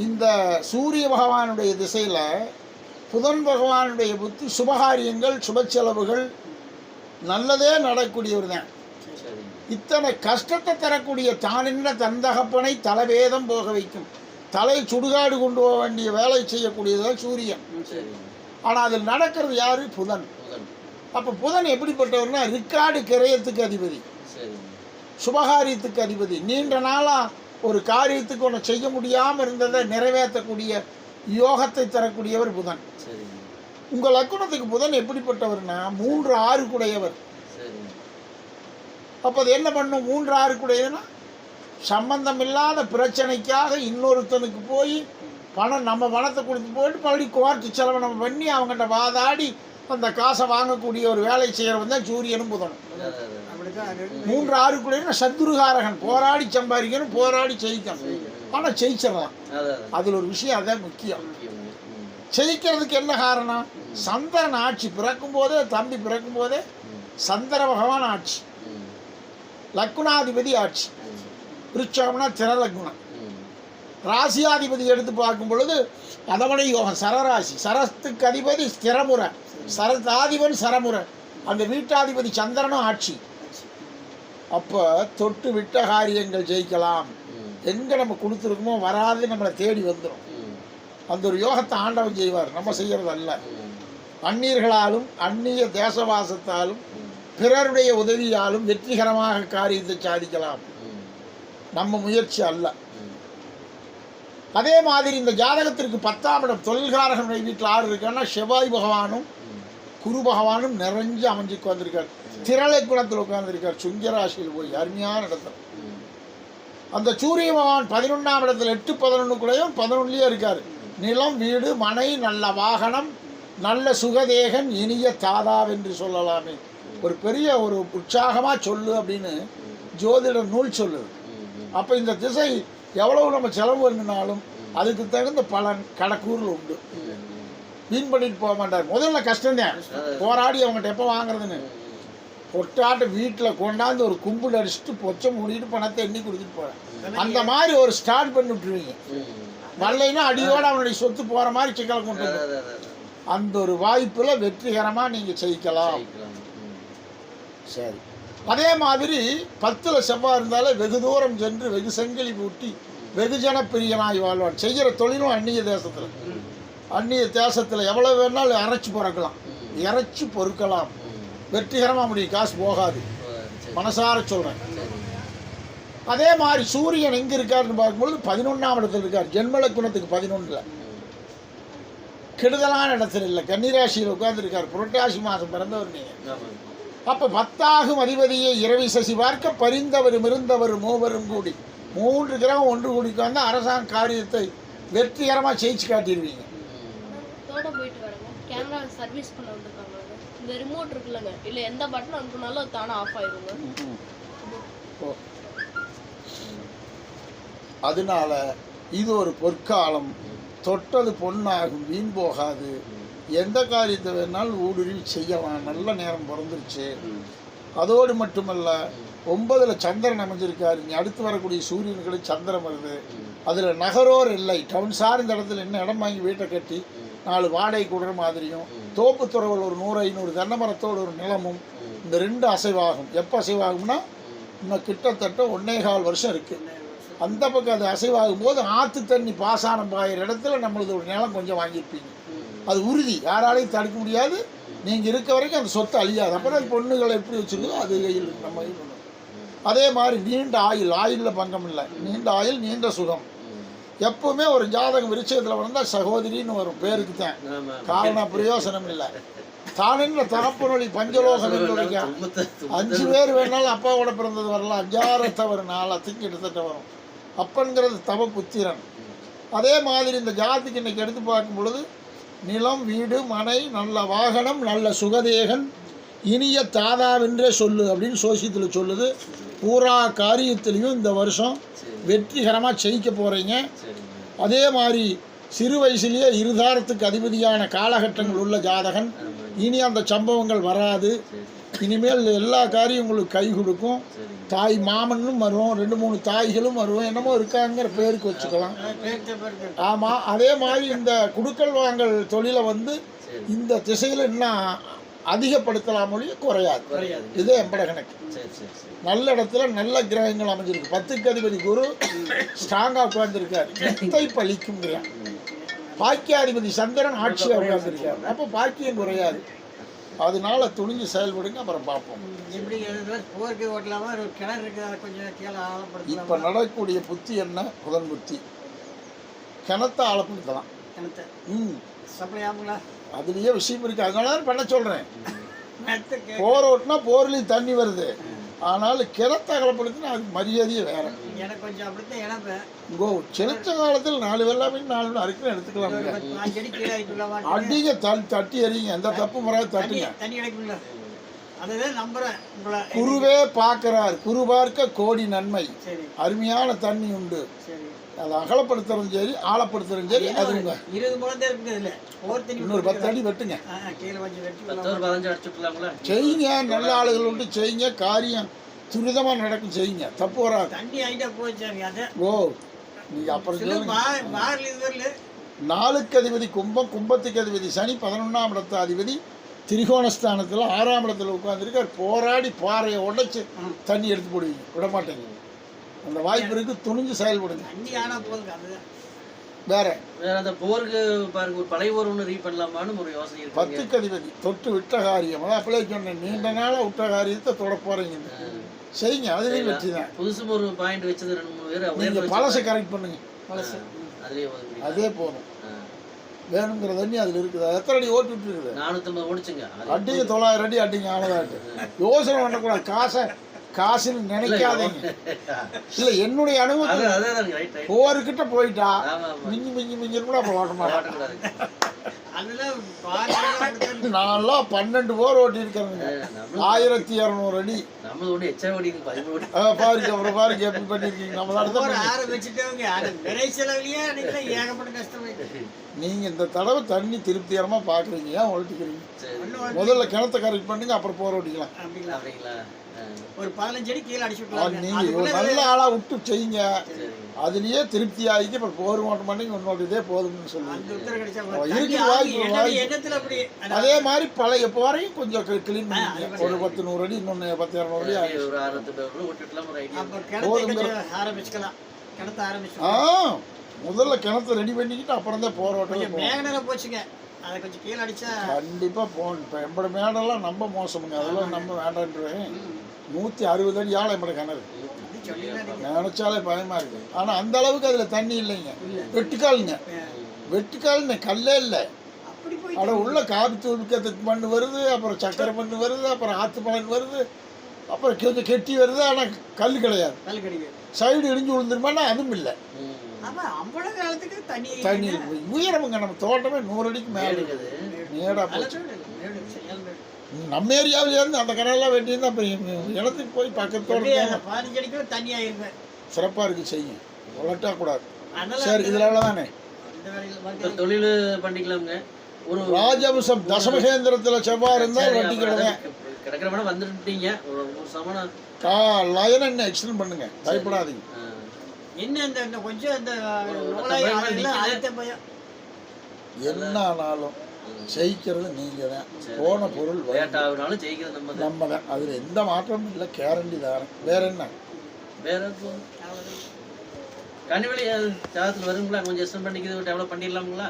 இந்த சூரிய பகவானுடைய திசையில் புதன் பகவானுடைய புத்தி சுபகாரியங்கள் சுப செலவுகள் நல்லதே நடக்கூடியவர் தான். இத்தனை கஷ்டத்தை தரக்கூடிய தானின்ற தந்தகப்பனை தலைவேதம் போக வைக்கும், தலை சுடுகாடு கொண்டு போக வேண்டிய வேலை செய்யக்கூடியதுதான் சூரியன். ஆனால் அதில் நடக்கிறது யாரு? புதன். அப்போ புதன் எப்படிப்பட்டவர்னா ரிக்கார்டு கிரயத்துக்கு அதிபதி, சுபகாரியத்துக்கு அதிபதி. நீண்ட நாளாக ஒரு காரியத்துக்கு ஒன்று செய்ய முடியாமல் இருந்ததை நிறைவேற்றக்கூடிய யோகத்தை தரக்கூடியவர் புதன். உங்கள் லக்குனத்துக்கு புதன் எப்படிப்பட்டவர்னா 3 6 கூடையவர். அப்போ அது என்ன பண்ணும்? 3 6 கூடையதுன்னா சம்பந்தம் இல்லாத பிரச்சனைக்காக இன்னொருத்தனுக்கு போய் பணம், நம்ம பணத்தை கொடுத்து போயிட்டு மறுபடியும் கோர்ட்டு செலவு நம்ம பண்ணி அவங்ககிட்ட வாதாடி அந்த காசை வாங்கக்கூடிய ஒரு வேலை செய்கிறவன் தான் சூரியனும் புதனும். 3 6 கூடையன்னா சத்துருகாரகன், போராடி சம்பாதிக்கணும், போராடி ஜெயிக்கணும். ஆனால் ஜெயிச்சிடலாம். அதில் ஒரு விஷயம் அதான் முக்கியம். ஜெயிக்கிறதுக்கு என்ன காரணம்? சந்திரன் ஆட்சி. பிறக்கும் போதே தம்பி பிறக்கும் போதே சந்திர பகவான் ஆட்சி, லக்குனாதிபதி ஆட்சி. விருட்சம்னா திரலக்குணம். ராசியாதிபதி எடுத்து பார்க்கும் பொழுது அதவனை யோகம் சரராசி. சரத்துக்கு அதிபதி ஸ்திரமுறை, சரதாதிபன் சரமுறை. அந்த வீட்டாதிபதி சந்திரனும் ஆட்சி. அப்போ தொட்டு விட்ட காரியங்கள் ஜெயிக்கலாம். எங்கே நம்ம கொடுத்துருக்கோமோ வராது, நம்மளை தேடி வந்துடும். அந்த ஒரு யோகத்தை ஆண்டவன் செய்வார், நம்ம செய்கிறது அல்ல. அந்நியர்களாலும் அந்நிய தேசவாசத்தாலும் பிறருடைய உதவியாலும் வெற்றிகரமாக காரியத்தை சாதிக்கலாம், நம்ம முயற்சி அல்ல. அதே மாதிரி இந்த ஜாதகத்திற்கு 10ஆம் இடம் தொழில்காரகனுடைய வீட்டில் 6 இருக்கான்னா செவ்வாய் பகவானும் குரு பகவானும் நிறைஞ்சு அமைஞ்சுக்கு வந்திருக்கார். திரளை குணத்தில் உட்கார்ந்துருக்கார், சுங்கராசியில் போய் அருமையான இடத்துல. அந்த சூரிய பகவான் 11ஆம் இடத்துல 8 11 கூடயும் 11லேயே இருக்கார். நிலம் வீடு மனை நல்ல வாகனம் நல்ல சுகதேகன் இனிய தாதாவென்று சொல்லலாமே. ஒரு பெரிய ஒரு உற்சாகமாக சொல்லு அப்படின்னு ஜோதிட நூல் சொல்லுது. அப்போ இந்த திசை எவ்வளவு நம்ம செலவு பண்ணினாலும் அதுக்கு தகுந்த பலன் கடக்கூரில் உண்டு. வீண் பண்ணிட்டு போக மாட்டார். முதல்ல கஷ்டம்தான், போராடி அவங்ககிட்ட எப்போ வாங்குறதுன்னு. பொட்டாட்டு வீட்டில் கொண்டாந்து ஒரு கும்பிடு அடிச்சுட்டு பொச்சை மூடிட்டு பணத்தை எண்ணி கொடுத்துட்டு போகிறேன். அந்த மாதிரி ஒரு ஸ்டார்ட் பண்ணி விட்டுருவீங்க. வரலைன்னா அடியோடு அவனுடைய சொத்து போகிற மாதிரி சிக்கலை கொண்டு வந்து அந்த ஒரு வாய்ப்பில் வெற்றிகரமாக நீங்கள் ஜெயிக்கலாம். சரி, அதே மாதிரி 10ல் செவ்வாய் இருந்தாலே வெகு தூரம் சென்று வெகு செங்கிலி பூட்டி வெகுஜன பிரியனாய் வாழ்வான். செய்கிற தொழிலும் அந்நிய தேசத்தில், அந்நிய தேசத்தில் எவ்வளோ வேணாலும் இறைச்சி பிறக்கலாம், இறைச்சி பொறுக்கலாம், வெற்றிகரமாக முடியும், காசு போகாது. மனசார சொல்கிறேன். அதே மாதிரி சூரியன் எங்கே இருக்காருன்னு பார்க்கும்பொழுது 11ஆம் இடத்துல இருக்கார். ஜென்மலக்குணத்துக்கு 11ல் கெடுதலான இடத்துல இல்லை, கன்னிராசியில் உட்கார்ந்துருக்கார். புரட்டாசி மாதம் பிறந்தவர் நீங்கள். அப்போ 10ஆகும் அதிபதியை இரவி சசி பார்க்க பரிந்தவரும் இருந்தவர் மூவரும் கூடி 3 கிரகம் ஒன்று கூடி உட்கார்ந்து அரசாங்க காரியத்தை வெற்றிகரமாக ஜெயிச்சு காட்டிடுவீங்க. கேமரா சர்வீஸ் பண்ண வந்திருக்காங்க. இந்த ரிமோட் இருக்குல்லங்க, இல்லை எந்த பட்டன் அனுப்புனாலும் அது தானே ஆஃப் ஆயிடுங்க. அதனால இது ஒரு பொற்காலம். தொட்டது பொண்ணாகும், வீண் போகாது. எந்த காரியத்தை வேணாலும் ஊடுருவி செய்யலாம். நல்ல நேரம் பிறந்துருச்சு. அதோடு மட்டுமல்ல 9ல் சந்திரன் அமைஞ்சிருக்காரு. இங்கே அடுத்து வரக்கூடிய சூரியன்களுக்கு சந்திரன் வருது. அதில் நகரோர் இல்லை, டவுன் சார்ந்த இடத்துல என்ன இடம் வாங்கி வீட்டை கட்டி 4 வாடகை கொடுற மாதிரியும், தோப்பு துறவல் ஒரு 100 500 தென்னை மரத்தோடு ஒரு நிலமும், இந்த 2 அசைவாகும். எப்போ அசைவாகும்னா இன்னும் கிட்டத்தட்ட 1.25 வருஷம் இருக்குது. அந்த பக்கம் அது அசைவாகும் போது ஆற்று தண்ணி பாசானம் பாயிற இடத்துல நம்மளது ஒரு நிலம் கொஞ்சம் வாங்கியிருப்பீங்க. அது உறுதி, யாராலையும் தடுக்க முடியாது. நீங்கள் இருக்க வரைக்கும் அந்த சொத்து அழியாது. அப்புறம் பொண்ணுகளை எப்படி வச்சுருக்கோ அது கையில் நம்ம கையில் பண்ணும். அதே மாதிரி நீண்ட ஆயுள், ஆயுளில் பங்கம் இல்லை. நீண்ட ஆயுள் நீண்ட சுகம். எப்பவுமே ஒரு ஜாதகம் விருட்சத்தில் வந்தால் சகோதரின்னு வரும், பேருக்கு தான். காரண பிரயோசனம் இல்லை. தானின்ற தகப்பனொழி பஞ்சலோகம் என்று 5 பேர் வேணாலும் அப்பாவோட பிறந்தது வரலாம். 5 வரும், 4 கிட்டத்தட்ட வரும். அப்பன்கிறது தவ புத்திரன். அதே மாதிரி இந்த ஜாதிக்கு இன்னைக்கு எடுத்து பார்க்கும் பொழுது நிலம் வீடு மனை நல்ல வாகனம் நல்ல சுகதேகன் இனிய தாதாவென்றே சொல்லு அப்படின்னு சோசியத்தில் சொல்லுது. பூரா காரியத்திலையும் இந்த வருஷம் வெற்றிகரமாக ஜெயிக்க போகிறீங்க. அதே மாதிரி சிறு வயசுலேயே இருதாரத்துக்கு அதிபதியான காலகட்டங்கள் உள்ள ஜாதகன். இனி அந்த சம்பவங்கள் வராது. இனிமேல் எல்லா காரியம் உங்களுக்கு கை கொடுக்கும். சரிங்க. தாய் மாமனும் வரும், 2-3 தாய்களும் வரும், என்னமோ இருக்காங்கிற பேருக்கு வச்சுக்கலாம். ஆமாம், அதே மாதிரி இந்த குடுக்கல் வாங்கல் தொழிலை வந்து சரி. இந்த திசையில் இன்னும் அதிகப்படுத்தலாம் மொழிய குறையாது. இதே எம்பட கணக்கு. சரி சரி சரி. நல்ல இடத்துல நல்ல கிரகங்கள் அமைஞ்சிருக்கு. 10க்கு அதிபதி குரு ஸ்ட்ராங்காக உட்கார்ந்துருக்காரு, வித்தை பலிக்குங்கிறான். பாக்கியாதிபதி சந்திரன் ஆட்சியாக உட்கார்ந்துருக்காரு. அப்போ பாக்கியம் குறையாது. அதனால துணிஞ்சு செயல்படுங்க, அப்புறம் பார்ப்போம். எப்படி போருக்கு ஓட்டலாமா? ஒரு கிணறு இருக்குது, அதை கொஞ்சம் கீழே ஆழப்படுத்தலாம். இப்போ நடக்கக்கூடிய புத்தி என்ன? புதன் புத்தி. கிணத்தை ஆழப்படுத்தலாம். கிணத்தை ம், சப்ளை ஆகுங்களா? அதுலேயே விஷயம் இருக்குது. அதனால தான் பண்ண சொல்கிறேன். போர் ஓட்டினா போர்லேயும் தண்ணி வருது. ஆனால் கிணத்தை அகலப்படுத்தினா அதுக்கு மரியாதையே வேற. எனக்கு கொஞ்சம் அப்படித்தான் இணைப்பேன். இங்கோ செலுத்த காலத்தில் 4 வெள்ளாமை 4 அறுக்கணும் எடுத்துக்கலாம். 5 அடி கீழே ஆகிட்டுலாமா? அடிங்க தட்டி எறிங்க, எந்த தப்பு முறையாக தட்டுங்க. தண்ணி கிடைக்குங்களா? அதுதான் நம்புறேன் உங்களை. குருவே பார்க்கிறார், குரு பார்க்க கோடி நன்மை. சரி அருமையான தண்ணி உண்டு. சரி. அதை அகலப்படுத்துறதும் சரி ஆழப்படுத்துறதும் சரி. அதுங்க 20 முழம் தான் இருக்குது. இல்லை போர் தண்ணி இன்னொரு 10 அடி வெட்டுங்க. கீழே கொஞ்சம் வெட்டி 10-15 அடிச்சுக்கலாங்களா? செய்யுங்க, நல்ல ஆளுகள் உண்டு, செய்யுங்க. காரியம் துரிதமாக நடக்கும், செய்யுங்க, தப்பு வராது. தண்ணி ஆகிட்டா போச்சாங்க. அதை ஓ, நீங்கள் அப்புறம் சொல்லுங்க. பாரில் இது வரல. 4க்கு அதிபதி கும்பம், கும்பத்துக்கு அதிபதி சனி, 11ஆம் இடத்து அதிபதி திரிகோணஸ்தானத்தில் 6ஆம் இடத்துல உட்காந்துருக்கார். போராடி பாறையை உடைச்சு தண்ணி எடுத்து போடுவீங்க, விட மாட்டேங்க. அந்த வாய்ப்பு இருக்கு, துணிஞ்சு செயல்படுங்க. தண்ணி ஆனா போதுங்க. அதுதான் வேற வேற அந்த போருக்கு பாருங்க, ஒரு பழைய போர் ஒன்று ரீ பண்ணலாமான்னு ஒரு யோசனை இருக்கு. 10க்கு அதிபதி தொட்டு விட்ட காரியம். அதான் அப்படியே சொன்னேன், நீண்ட நாளாக விட்ட காரியத்தை தொட போறீங்க, செய்யுங்க. அதுலேயும் வெற்றி தான். புதுசு ஒரு பாயிண்ட் வச்சது 2-3 பேர் நீங்கள் பழசை கரெக்ட் பண்ணுங்க, பழசு அதுலேயே அதே போதும். வேணுங்கிற தண்ணி அதில் இருக்குது. எத்தனை அடி ஓட்டு விட்டு இருக்குது? 450 ஓடிச்சுங்க. அடிங்க 900 அடி அடிங்க, ஆனதாட்டு. யோசனை பண்ணக்கூடாது. காசுன்னு நினைக்காதீங்க. இல்லை, என்னுடைய அனுபவம் போர்கிட்ட போயிட்டா மிஞ்சி கூட அப்போ ஓட்ட மாட்டேன். நான்லாம் 12 போர் ஓட்டி இருக்கிறேங்க, 1200 அடி. பாருங்க, அப்புறம் பாருங்க எப்படி பண்ணிருக்கீங்க. நீங்க இந்த தடவை தண்ணி திருப்திகரமா பாக்குறீங்க, ஏன் ஓட்டிக்கிறீங்க? முதல்ல கிணத்தை கரெக்ட் பண்ணுங்க, அப்புறம் போர் ஓட்டிக்கலாம். ஒரு 15 அடி கீழே அடிச்சு நீங்க நல்ல ஆளா விட்டு செய்யுங்க. அதுலயே திருப்தி ஆகிக்கு அப்புறம் போர் ஓட்ட மாட்டேங்க, ஒன்னோட இதே போதும்னு சொல்லுங்க. அதே மாதிரி பழைய போரையும் கொஞ்சம் கிளீன் பண்ணிங்க. ஒரு 10-100 அடி, இன்னொன்னு 10-200 அடி ஆரம்பிச்சுக்கலாம். கிணத்த ஆரம்பிச்சு முதல்ல கிணத்தை ரெடி பண்ணிக்கிட்டு அப்புறம் தான் போர் ஓட்டம். மேகனரை போச்சுங்க, அதை கொஞ்சம் கீழே அடிச்சா கண்டிப்பா போகணும். இப்போ எம்பட மேடெல்லாம் ரொம்ப மோசமுங்க, அதெல்லாம் நம்ம வேண்டான்றேன். 160 அடி ஆழம் எம்பட கிணறு, நினைச்சாலே பயமா இருக்கு. ஆனா அந்த அளவுக்கு அதுல தண்ணி இல்லைங்க. வெட்டுக்கால்ங்க, கல்லே இல்லை. அட உள்ள காபி தூளுக்கு மண் வருது, அப்புறம் சக்கரை மண் வருது, அப்புறம் ஆத்து பழன் வருது, அப்புறம் கொஞ்சம் கெட்டி வருது. ஆனா கல் கிடையாது. சைடு இடிஞ்சு விழுந்துருமானா அதுவும் இல்லை. தண்ணி உயரமுங்க. நம்ம தோட்டமே 100 அடிக்கு மேல இருக்குது, நேரா போச்சு. நம்ம ஏரியாவில இருந்து அந்த கடலாம் வெட்டியிருந்தா இடத்துக்கு போய் பக்கத்தோட தண்ணி ஆயிருப்பேன். சிறப்பா இருக்கு, செய்யும், உலட்டா கூடாது. சரி, இதுல தானே தொழில் பண்ணிக்கலாமுங்க. ஒரு ராஜவம்சம் தசமகேந்திரத்துல செவ்வாய் இருந்தால் வட்டிக்கிழமை கிடக்கிறவன வந்துட்டீங்க. ஒரு சமணம் லயன் என்ன எக்ஸ்டெண்ட் பண்ணுங்க, பயப்படாதீங்க. என்ன கொஞ்சம் என்ன ஆனாலும் ஜெயிக்கிறது நீங்க தான். போன பொருள் நம்ம தான், அதுல எந்த மாற்றமும் இல்லை. கேரண்டி தாரேன். வேற என்ன? வேற கனிவெளி ஜாதகத்தில் வருங்களா? கொஞ்சம் எஸ்டம் பண்ணிக்கிறது டெவலப் பண்ணிடலாங்களா?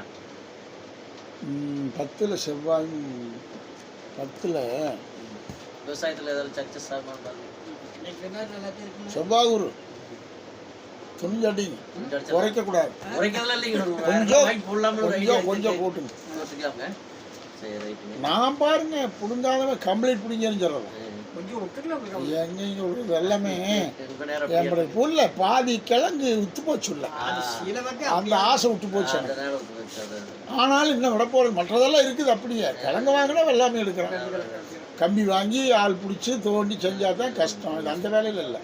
10ல் செவ்வாயும் 10ல் விவசாயத்தில் ஏதாவது சக்சஸ் ஆகும். செவ்வாய் குரு துணிஞ்சடிங்க, குறைக்கக்கூடாது. கொஞ்சம் கூட்டுங்க. நான் பாருங்க புடுங்காதவன் கம்ப்ளீட் பிடிங்கன்னு சொல்றேன். எங்க சொல்றது எல்லாமே என்னுடைய புல்ல பாதி கிழங்கு விட்டு போச்சு. அந்த ஆசை விட்டு போச்சு. ஆனாலும் இன்னும் விட போறது மற்றதெல்லாம் இருக்குது. அப்படியே கிழங்கு வாங்கினா எல்லாமே எடுக்கிறோம். கம்பி வாங்கி ஆள் பிடிச்சி தோண்டி செஞ்சா தான் கஷ்டம். இது அந்த வேலையில் இல்லை.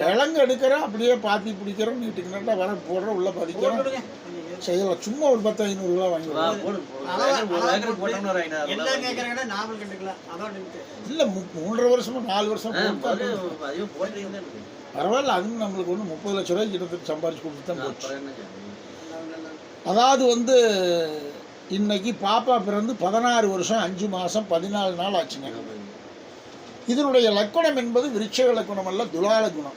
கிழங்கு எடுக்கிறோம், அப்படியே பாத்தி பிடிக்கிறோம், நீட்டுக்கு நட்டா வர போடுறோம், உள்ள பதிக்கிறோம், செய்யலாம். சும்மா ஒரு 10-500 கிலோ வாங்கிடுவோம். ஒரு ஏக்கர் போட்டோம்னு ஒரு 500 எல்லாம் கேட்குறாங்கன்னா நாமல் கண்டுக்கலாம் அதோட இல்லை 3.5 வருஷமா 4 வருஷம் அதையும் போட்டீங்கன்னா பரவாயில்ல. அதுவும் நம்மளுக்கு ஒன்று 30 லட்ச ரூபாய்க்கு கிட்டத்தட்ட சம்பாரிச்சு கொடுத்து தான் போச்சு. அப்புறம் என்ன செய்ய? அதாவது இன்னைக்கு பாப்பா பிறந்து 16 வருஷம் 5 மாதம் 14 நாள் ஆச்சுங்க. இதனுடைய லக்கணம் என்பது விருட்சிக லக்கணம் அல்ல, துலால குணம்.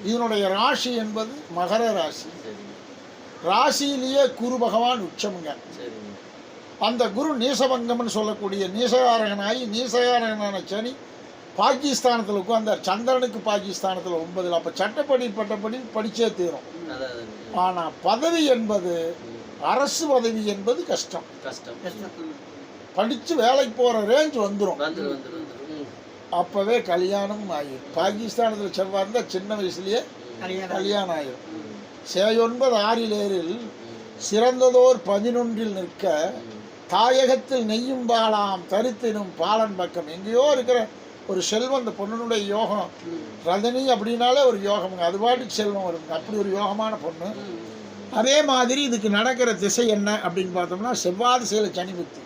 இதனுடைய ராசி என்பது மகர ராசி. ராசியிலேயே குரு பகவான் உச்சமுங்க. அந்த குரு நீசபங்கம்னு சொல்லக்கூடிய நீசகாரகனாகி நீசகாரகனான சனி பாகிஸ்தானத்தில் உட்கார்ந்தார். சந்திரனுக்கு பாகிஸ்தானத்தில் 9. அப்போ சட்டப்படி பட்டப்படி படிச்சே தீரும். ஆனால் பதவி என்பது அரசு பதவி என்பது கஷ்டம். படித்து வேலைக்கு போகிற ரேஞ்ச் வந்துடும். அப்போவே கல்யாணம் ஆகிடும். பாகிஸ்தானத்தில் செவ்வாய் இருந்தால் சின்ன வயசுலேயே கல்யாணம் ஆகிடும். சேயொன்பது 6 சிறந்ததோர் 11 நிற்க தாயகத்தில் நெய்யும் பாலாம் தரித்தினும் பாலன் பக்கம். எங்கேயோ இருக்கிற ஒரு செல்வம் அந்த பொண்ணுடைய யோகம். ரஜினி அப்படின்னாலே ஒரு யோகமுங்க, அது பாட்டுக்கு செல்வம் வருங்க. அப்படி ஒரு யோகமான பொண்ணு. அதே மாதிரி இதுக்கு நடக்கிற திசை என்ன அப்படின்னு பார்த்தோம்னா செவ்வாய் திசையில் சனி புத்தி.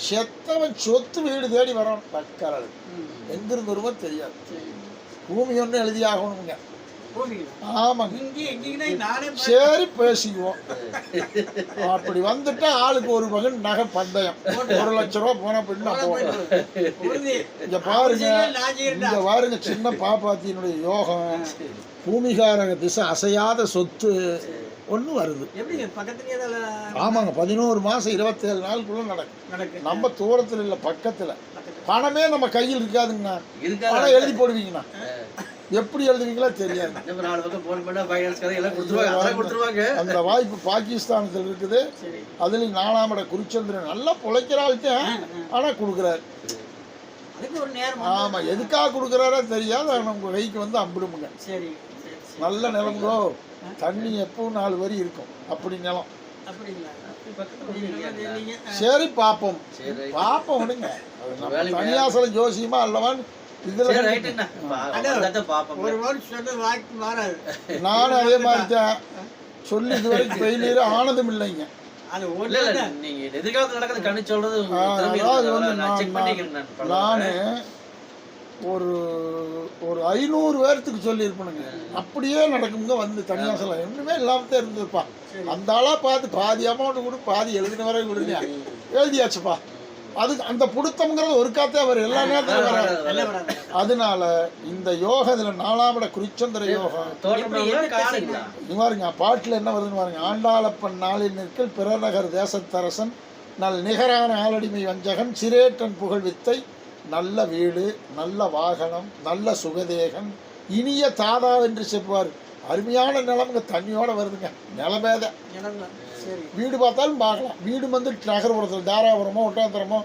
செத்தவன் சொத்து வீடு தேடி வரான் பக்கரல். எங்கிருந்து வருமோ தெரியாது. பூமி ஒன்று எழுதி ஆகணுங்க. ஆமாங்க. சரி பேசிக்குவோம். அப்படி வந்துட்டா ஆளுக்கு ஒரு மகன் நகை பந்தயம் 1 லட்ச ரூபா போன பின்னா போகணும். இங்க பாருங்க சின்ன பாப்பாத்தியினுடைய யோகம். பூமிகாரக திசை அசையாத சொத்து ஒன்று வருது. ஆமாங்க. 11 மாதம் 27 நாளுக்குள்ள நடக்கும். நம்ம தூரத்தில் இல்லை, பக்கத்தில். பணமே நம்ம கையில் இருக்காதுங்கண்ணா. பணம் எழுதி போடுவீங்கண்ணா. எப்படி எழுதுவீங்களா தெரியாது. அந்த வாய்ப்பு பாகிஸ்தானத்தில் இருக்குது. அதுலேயும் 4ஆம் இட குருச்சந்திரன் நல்லா பிழைக்கிறாள்தான். ஆனால் கொடுக்குறாரு. ஆமாம், எதுக்காக கொடுக்குறாரோ தெரியாது. நம்ம கைக்கு வந்து அம்பிடுமுங்க. நல்ல நிலங்கோ, தண்ணி எப்பவும் 4 வரி இருக்கும். அப்படி நிலம். சரி பார்ப்போம் விடுங்க. தனியாசல ஜோசியமா அல்லவான்னு நானும் அதே மாதிரி தான் சொல்லி இது வரைக்கும் ஃபெயிலியர் ஆனதும் இல்லைங்க. நானு ஒரு 500 பேர்த்துக்கு சொல்லியிருப்பேனுங்க. அப்படியே நடக்குங்க. வந்து தனியாசலம் ஒன்றுமே இல்லாமத்தான் இருந்திருப்பான். அந்த ஆளாக பார்த்து பாதி அமௌண்ட் கொடு, பாதி எழுதின வரை கொடுங்க. எழுதியாச்சுப்பா. அது அந்த புடுத்தம்ங்கிறது ஒரு காத்தே அவர் எல்லா நேரத்திலும் வராது. அதனால இந்த யோகம் இதில் 4ஆம் இட குருச்சந்திர யோகம். பாருங்க பாட்டில் என்ன வருதுன்னு பாருங்க. ஆண்டாளப்பன் நாளில் நிற்கில் பிறநகர் தேசத்தரசன் நல் நிகரான ஆளடிமை வஞ்சகன் சிரேட்டன் புகழ் வித்தை நல்ல வீடு நல்ல வாகனம் நல்ல சுகதேகன் இனிய தாதாவென்று செல்வார். அருமையான நிலமுங்க. தண்ணியோட வருதுங்க. நிலமேத வீடு பார்த்தாலும் பார்க்கலாம். வீடு வந்து நகர்புறத்தில் தாராபுரமோ ஒட்டாந்தரமோ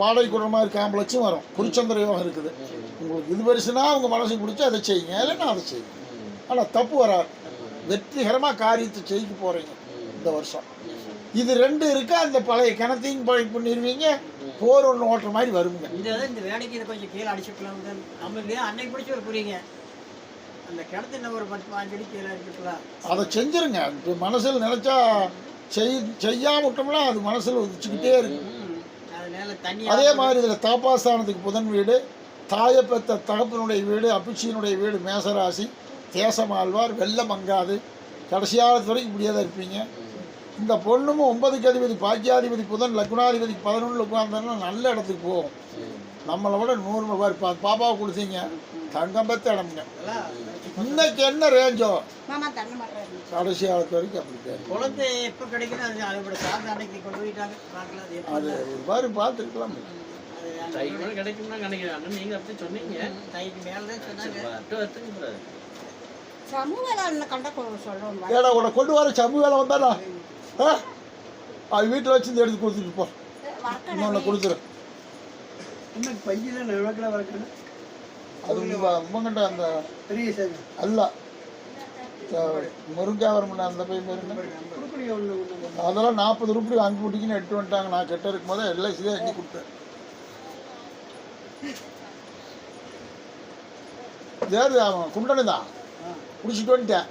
வாடகை கொடுற மாதிரி காம்ப்ளெக்ஸும் வரும். குருச்சந்திர யோகம் இருக்குது. உங்களுக்கு இது பெருசுனா உங்கள் மனசுக்கு பிடிச்சி அதை செய்யுங்க, இல்லைன்னா அதை செய்யுங்க. ஆனால் தப்பு வராது. வெற்றிகரமாக காரியத்தை செய்ய போகிறீங்க இந்த வருஷம். இது 2 இருக்கா. அந்த பழைய கிணத்தையும் பண்ணிடுவீங்க. போர் ஒன்று ஓட்டுற மாதிரி வருங்க. இந்த வேலைக்கு இதை கொஞ்சம் கீழே அடிச்சுக்கலாம். நம்மளுக்கு அன்னைக்கு பிடிச்சி ஒரு புரியுங்க. அந்த கிணத்து என்ன ஒரு 10-15 அடி கீழே அடிச்சுக்கலாம். அதை செஞ்சுருங்க. இப்போ மனசில் நினச்சா செய்யாம விட்டோம்னா அது மனசில் உதிச்சுக்கிட்டே இருக்கு. அதே மாதிரி இதில் தாப்பாஸ்தானத்துக்கு புதன் வீடு, தாயப்பெத்த தகப்பனுடைய வீடு, அப்பிச்சியினுடைய வீடு மேசராசி, தேசமாழ்வார், வெள்ளம் மங்காது, கடைசியாளத்து வரைக்கும் இப்படியே தான் இருப்பீங்க. இந்த பொண்ணும் 9க்கு அதிபதி பாக்கியாதிபதி புதன் லக்னாதிபதி 11 உட்கார்ந்தோம்னா நல்ல இடத்துக்கு போகும். நம்மளை விட 100 பேர் பாப்பாவை கொடுத்தீங்க. தங்கம் பத்து இடமுங்க. இன்னைக்கு என்ன ரேஞ்சோ கடைசி காலத்து வரைக்கும் அப்படி குழந்தை எப்போ கிடைக்கணும் அதோட சார்ந்த அன்னைக்கு கொண்டு போயிட்டாங்க. அது ஒரு மாதிரி பார்த்துருக்கலாம். கிடைக்கும்னா நினைக்கிறேன். நீங்கள் அப்படி சொன்னீங்க. தைக்கு மேலே தான் சொன்னாங்க. ஏடா உன்னை கொண்டு வர சமூகம் வந்தாடா. அது வீட்டில் வச்சு எடுத்து கொடுத்துட்டு போ. இன்னொன்று கொடுத்துரு. இன்னும் பையன் நிலக்கில் வளர்க்கணும். அது உங்ககிட்ட அந்த அல்ல முருங்காவரம் அந்த பையன் பேர் அதெல்லாம் 40 ரூபாய் வாங்கி கூட்டிக்கின்னு 8 வந்துட்டாங்க. நான் கெட்ட இருக்கும் போது எல்ஐசி தான் எண்ணி கொடுத்தேன். சரி அவன் குண்டனு தான் குடிச்சிட்டு வந்துட்டேன்.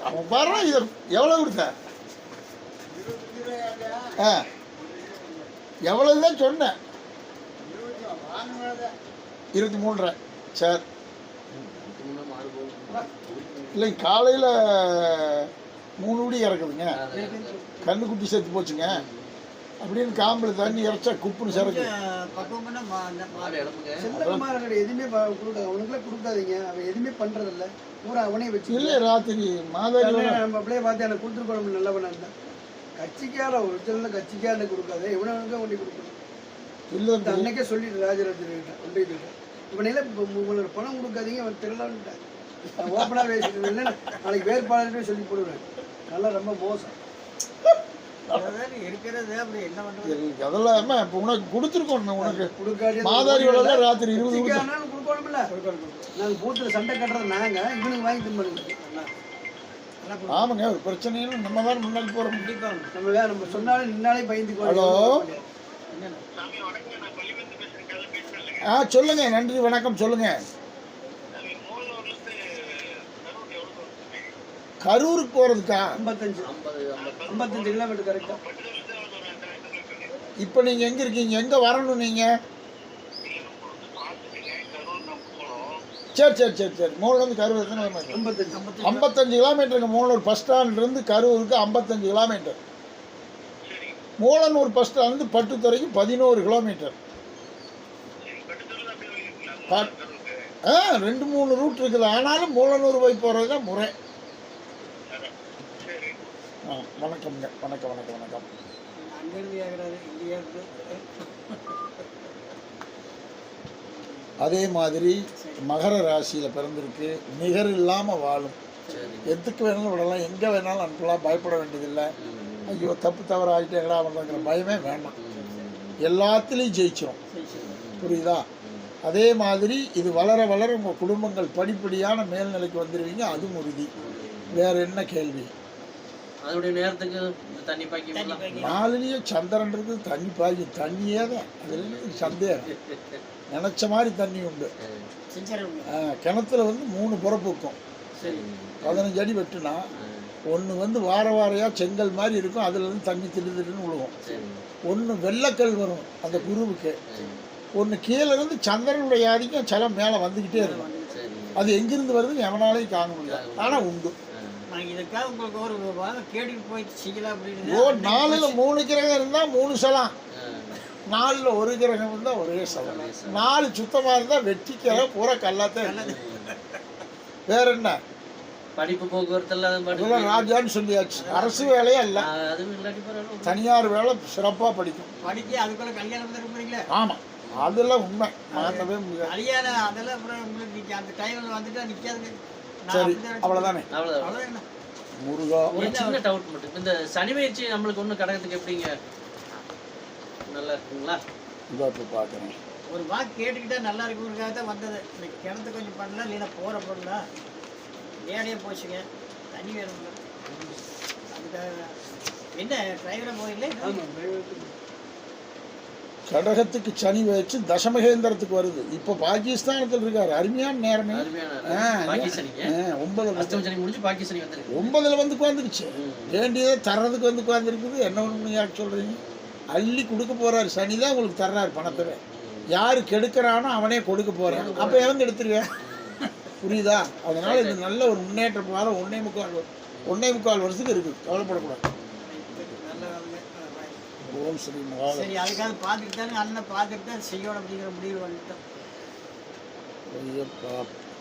அவன் பாரு இதை எவ்வளோ கொடுத்தேன். ஆ எவ்வளவு தான் சொன்னேன்? 23.5. சரி இல்லைங்க, காலையில் 3 விடி இறக்குதுங்க, கண்ணுக்குட்டி செத்து போச்சுங்க அப்படின்னு காம்பில் தண்ணி இறைச்சா குப்புன்னு சரக்கு. பக்குவம் பண்ண செல்லகுமாரன் எதுவுமே கொடுக்காது, அவனுக்குலாம் கொடுக்காதீங்க. அவன் எதுவுமே பண்றதில்ல, பூரா அவனே வச்சு. இல்லை ராத்திரி மாதாரி நம்ம அப்படியே பார்த்து எனக்கு கொடுத்துருக்கோம், நல்லவனா இருந்தா. கட்சிக்கார ஒரிஜினல் கட்சிக்கார கொடுக்காத, எவனுக்கு கொண்டு கொடுக்கணும். இல்லை அன்னைக்கே சொல்லிட்டு ராஜராஜன் கொண்டு போயிட்டு இவனையில உங்களோட பணம் கொடுக்காதீங்க, அவன் திருடலான்ட்டான். ஓப்பனாக பேசிட்டு நாளைக்கு வேட்பாளர்கிட்ட சொல்லி போடுவேன். நல்லா ரொம்ப மோசம் இருக்கிறது. அப்படி என்ன பண்றது? அதெல்லாம் இப்போ உனக்கு கொடுத்துருக்கோம். உனக்கு கொடுக்காட்டி மாதாரியோட ராத்திரி 20 கொடுக்கணும்ல. நாங்கள் பூத்தில் சண்டை கட்டுறது நாங்கள், இவனுக்கு வாங்கி தின்னு. ஆமாங்க, ஒரு பிரச்சனையும் நம்ம தான் முன்னாடி போகிறோம். கண்டிப்பாக நம்ம சொன்னாலும் நின்னாலே பயந்துக்கோ. ஹலோ, சொல்லுங்க. நன்றி, வணக்கம். சொல்லுங்க. கரூருக்கு போகிறதுக்கா? 55 கிலோமீட்டர் கரெக்டாக. இப்போ நீங்கள் எங்கே இருக்கீங்க? எங்கே வரணும் நீங்கள்? சரி சரி சரி சரி மூணுலேருந்து கரூர் எத்தனை கிலோமீட்டர்? 55 கிலோமீட்டருங்க. மூலனூர் பஸ் ஸ்டாண்ட்லேருந்து கரூருக்கு 55 கிலோமீட்டர். மூலனூர் பஸ் ஸ்டாண்ட்லேருந்து பட்டுத்துறைக்கு 11 கிலோமீட்டர். 2-3 ரூட் இருக்குது. ஆனாலும் மூலனூர் போய் போகிறது தான் முறை. வணக்கம்ங்க. வணக்கம் வணக்கம் வணக்கம். அதே மாதிரி மகர ராசியில் பிறந்திருக்கு. நிகர் இல்லாமல் வாழும். எதுக்கு வேணாலும் விடலாம், எங்கே வேணாலும் அனுப்பலாம். பயப்பட வேண்டியதில்லை. ஐயோ தப்பு தவறு ஆகிட்டேங்களா பண்ணுறங்கிற பயமே வேண்டாம். எல்லாத்துலேயும் ஜெயிச்சிடும். புரியுதா? அதே மாதிரி இது வளர வளர உங்கள் குடும்பங்கள் படிப்படியான மேல்நிலைக்கு வந்துடுவீங்க. அதுவும் உறுதி. வேறு என்ன கேள்வி? அதோடைய நேரத்துக்கு தண்ணி பாக்கி 4லேயும் சந்திரன் இருக்குது. தண்ணி பாக்கி தண்ணியே தான். அதில் சந்தேகம். நினச்ச மாதிரி தண்ணி உண்டு. கிணத்துல 3 புறப்புக்கும். 15 அடி வெட்டுனா ஒன்று வார வாரையாக செங்கல் மாதிரி இருக்கும். அதுலேருந்து தண்ணி திடுன்னு விழுவும். ஒன்று வெள்ளக்கல் வரும் அந்த குருவுக்கு. ஒன்று கீழேருந்து சந்திரனுடைய ஆதிக்கம் சில மேலே வந்துக்கிட்டே இருக்கும். அது எங்கிருந்து வருதுன்னு எவனாலையும் காண முடியாது. ஆனால் உண்டு. இதுக்காக உங்களுக்கு ஒரு கேட்டுட்டு போயிட்டு செய்யலாம் அப்படின்னு. 4ல் 3 கிரகம் இருந்தால் 3 சலம். 4ல் 1 கிரகம் இருந்தால் ஒரே சலம். 4 சுத்தமாக இருந்தால் வெட்டிக்கிற பூரா கல்லாத்தான். வேற என்ன? படிப்பு போக்குவரத்து ராஜான்னு சொல்லியாச்சு. அரசு வேலையே இல்லை, தனியார் வேலை சிறப்பாக படிக்கும். அதுக்குள்ள கல்யாணம் பண்ணுறீங்களா? ஆமாம், அதெல்லாம் உண்மை, மாற்றவே முடியாது. கல்யாணம் அதெல்லாம் அப்புறம் உங்களுக்கு அந்த டைமில் வந்துட்டு நிற்காதுங்க. சரி, அவ்வளோதானே. அவ்வளோதான். முருகா, ஒரு சின்ன டவுட் மட்டும். இந்த சனி பயிற்சி நம்மளுக்கு ஒன்று கடகத்துக்கு எப்படிங்க? நல்லா இருக்குங்களா? இதாக இப்போ பார்க்குறேன். ஒரு வாக்கு கேட்டுக்கிட்டா நல்லா இருக்குங்கிறதுக்காக தான் வந்தது. இந்த கிணத்து கொஞ்சம் பண்ணலாம், இல்லைன்னா போகிற பொருளா நேரடியே போச்சுங்க. தண்ணி வேணும். அதுக்காக என்ன டிரைவரை போயில்லை? கடகத்துக்கு சனி வச்சு தசமகேந்திரத்துக்கு வருது. இப்போ பாகிஸ்தானத்தில் இருக்காரு. அருமையான நேரமே. 9ல் வந்து உட்காந்துருச்சு. வேண்டியதை தர்றதுக்கு வந்து உட்காந்துருக்குது. என்ன ஒன்று யார் சொல்கிறீங்க? அள்ளி கொடுக்க போகிறாரு. சனி தான் உங்களுக்கு தர்றாரு பணத்தை. யார் கெடுக்கிறானோ அவனே கொடுக்க போகிறான். அப்போ எவங்க எடுத்துருவேன்? புரியுதா? அதனால் இது நல்ல ஒரு முன்னேற்ற பாரம். 1.25 வருஷத்துக்கு இருக்குது. கவலைப்படக்கூடாது. ஓம் ஸ்ரீ மகா. சரி, அதுக்காக பார்த்துட்டு தானே அண்ணன் பார்த்துட்டு தான் செய்யணும் அப்படிங்கிற முடிவு வந்துட்டோம். ஐயப்பா.